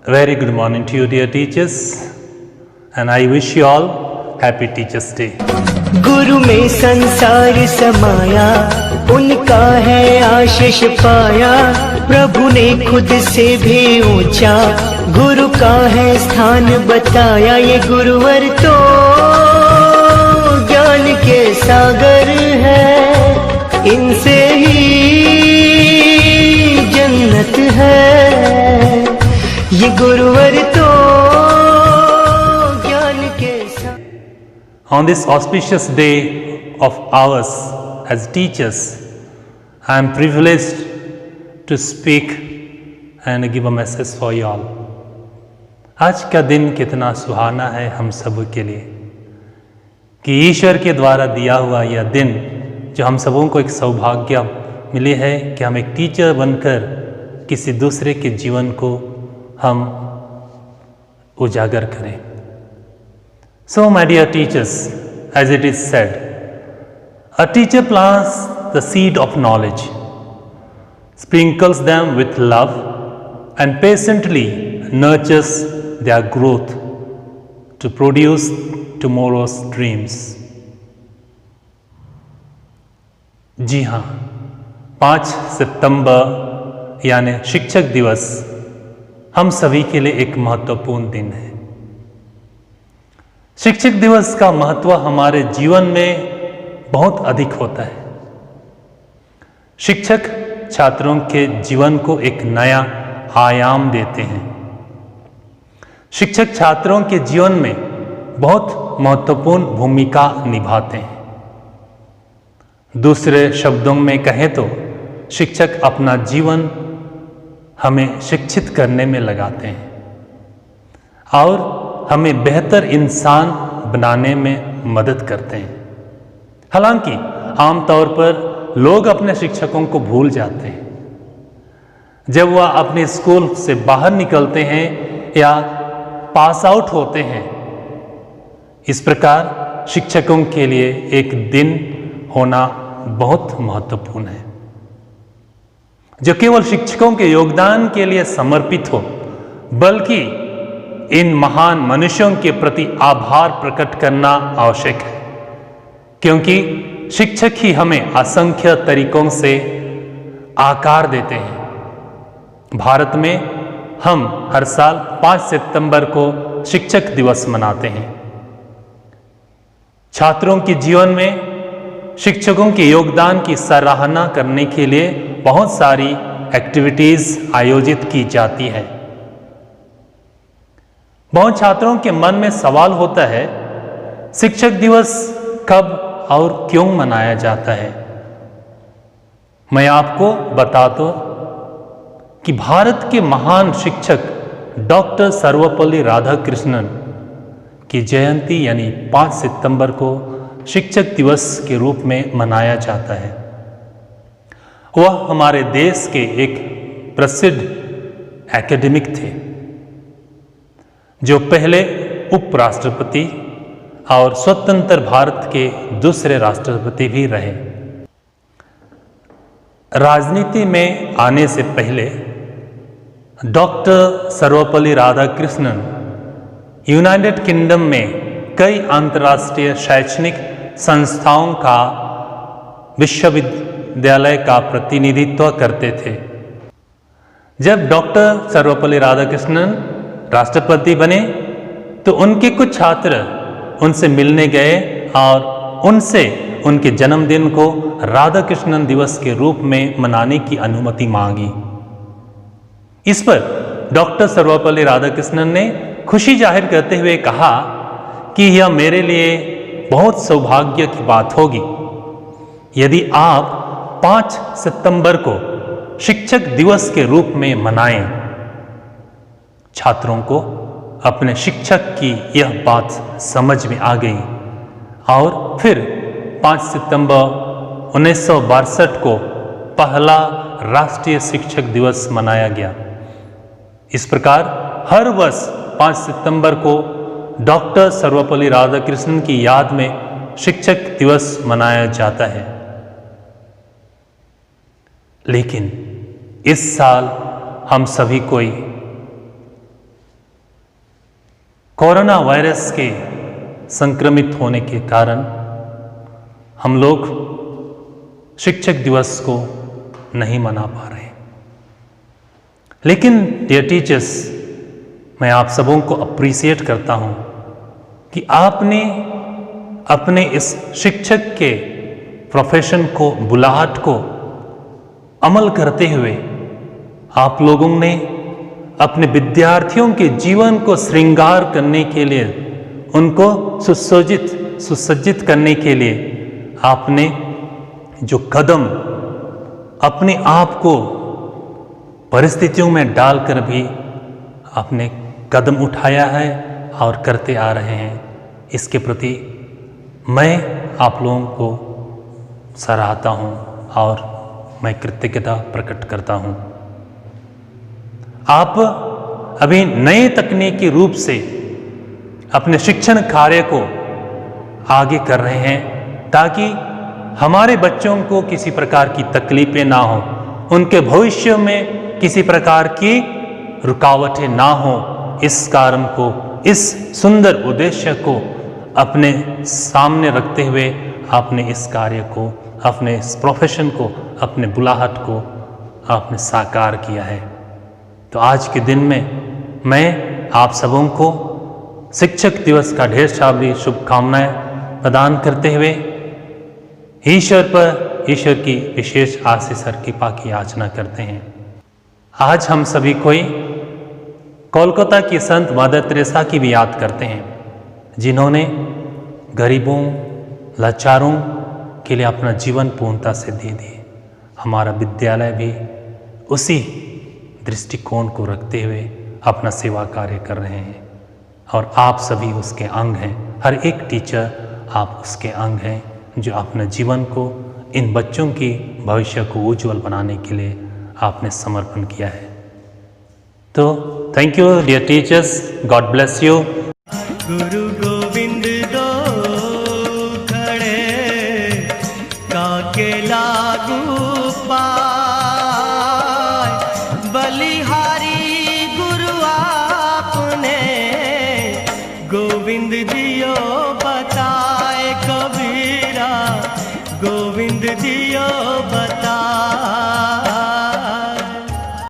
Very good morning to you, dear teachers, and I wish you all happy Teachers' Day. गुरु में संसार समाया, उनका है आशीष पाया। प्रभु ने खुद से भी ऊंचा गुरु का है स्थान बताया। ये गुरुवर तो ज्ञान के सागर है, इनसे ही जन्नत है। ये गुरुवर तो ज्ञान के सागर। On this auspicious day of ours as teachers, I am privileged to speak and give a message for you all. आज का दिन कितना सुहाना है हम सब के लिए कि ईश्वर के द्वारा दिया हुआ यह दिन, जो हम सबों को एक सौभाग्य मिले है कि हम एक टीचर बनकर किसी दूसरे के जीवन को हम उजागर करें। So, my dear teachers, as it is said, a teacher plants the seed of knowledge, sprinkles them with love, and patiently nurtures their growth to produce tomorrow's dreams. जी हाँ, 5 सितंबर यानी शिक्षक दिवस हम सभी के लिए एक महत्वपूर्ण दिन है। शिक्षक दिवस का महत्व हमारे जीवन में बहुत अधिक होता है। शिक्षक छात्रों के जीवन को एक नया आयाम देते हैं। शिक्षक छात्रों के जीवन में बहुत महत्वपूर्ण भूमिका निभाते हैं। दूसरे शब्दों में कहें तो शिक्षक अपना जीवन हमें शिक्षित करने में लगाते हैं और हमें बेहतर इंसान बनाने में मदद करते हैं। हालांकि आमतौर पर लोग अपने शिक्षकों को भूल जाते हैं। जब वह अपने स्कूल से बाहर निकलते हैं या पास आउट होते हैं, इस प्रकार शिक्षकों के लिए एक दिन होना बहुत महत्वपूर्ण है, जो केवल शिक्षकों के योगदान के लिए समर्पित हो, बल्कि इन महान मनुष्यों के प्रति आभार प्रकट करना आवश्यक है, क्योंकि शिक्षक ही हमें असंख्य तरीकों से आकार देते हैं। भारत में हम हर साल 5 सितंबर को शिक्षक दिवस मनाते हैं। छात्रों के जीवन में शिक्षकों के योगदान की सराहना करने के लिए बहुत सारी एक्टिविटीज आयोजित की जाती है। बहुत छात्रों के मन में सवाल होता है, शिक्षक दिवस कब और क्यों मनाया जाता है? मैं आपको बता दूं कि भारत के महान शिक्षक डॉक्टर सर्वपल्ली राधाकृष्णन की जयंती यानी 5 सितंबर को शिक्षक दिवस के रूप में मनाया जाता है। वह हमारे देश के एक प्रसिद्ध एकेडमिक थे, जो पहले उपराष्ट्रपति और स्वतंत्र भारत के दूसरे राष्ट्रपति भी रहे। राजनीति में आने से पहले doctor Sarvepalli Radhakrishnan United kingdom में कई अंतर्राष्ट्रीय शैक्षणिक संस्थाओं का विश्वविद्यालय का प्रतिनिधित्व करते थे। जब डॉक्टर सर्वपल्ली राधाकृष्णन राष्ट्रपति बने तो उनके कुछ छात्र उनसे मिलने गए और उनसे उनके जन्मदिन को राधाकृष्णन दिवस के रूप में मनाने की अनुमति मांगी। इस पर डॉक्टर सर्वपल्ली राधाकृष्णन ने खुशी जाहिर करते हुए कहा कि यह मेरे लिए बहुत सौभाग्य की बात होगी यदि आप 5 सितंबर को शिक्षक दिवस के रूप में मनाएं। छात्रों को अपने शिक्षक की यह बात समझ में आ गई और फिर 5 सितंबर 1962 को पहला राष्ट्रीय शिक्षक दिवस मनाया गया। इस प्रकार हर वर्ष 5 सितंबर को डॉक्टर सर्वपल्ली राधाकृष्णन की याद में शिक्षक दिवस मनाया जाता है। लेकिन इस साल हम सभी कोई कोरोना वायरस के संक्रमित होने के कारण हम लोग शिक्षक दिवस को नहीं मना पा रहे। लेकिन डियर टीचर्स, मैं आप सबों को अप्रिशिएट करता हूं कि आपने अपने इस शिक्षक के प्रोफेशन को, बुलाहट को अमल करते हुए आप लोगों ने अपने विद्यार्थियों के जीवन को श्रृंगार करने के लिए, उनको सुसज्जित करने के लिए आपने जो कदम अपने आप को परिस्थितियों में डालकर भी आपने कदम उठाया है और करते आ रहे हैं, इसके प्रति मैं आप लोगों को सराहता हूं और मैं कृतज्ञता प्रकट करता हूं। आप अभी नए तकनीकी रूप से अपने शिक्षण कार्य को आगे कर रहे हैं ताकि हमारे बच्चों को किसी प्रकार की तकलीफें ना हो, उनके भविष्य में किसी प्रकार की रुकावटें ना हो। इस कारण को, इस सुंदर उद्देश्य को अपने सामने रखते हुए आपने इस कार्य को, अपने इस प्रोफेशन को, अपने बुलाहट को आपने साकार किया है। तो आज के दिन में मैं आप सबों को शिक्षक दिवस का ढेर सारी शुभकामनाएं प्रदान करते हुए ईश्वर की विशेष आशीष और कृपा की याचना करते हैं। आज हम सभी कोई कोलकाता की संत मदर तेरेसा की भी याद करते हैं, जिन्होंने गरीबों, लाचारों के लिए अपना जीवन पूर्णता से दे दिए। हमारा विद्यालय भी उसी दृष्टिकोण को रखते हुए अपना सेवा कार्य कर रहे हैं और आप सभी उसके अंग हैं। हर एक टीचर आप उसके अंग हैं जो अपने जीवन को, इन बच्चों की भविष्य को उज्जवल बनाने के लिए आपने समर्पण किया है। तो thank you dear teachers, God bless you. गुरु गोविंद दो खड़े काके लागू पाए, बलिहारी गुरु आपने गोविंद दियो बताए, कबीरा गोविंद दियो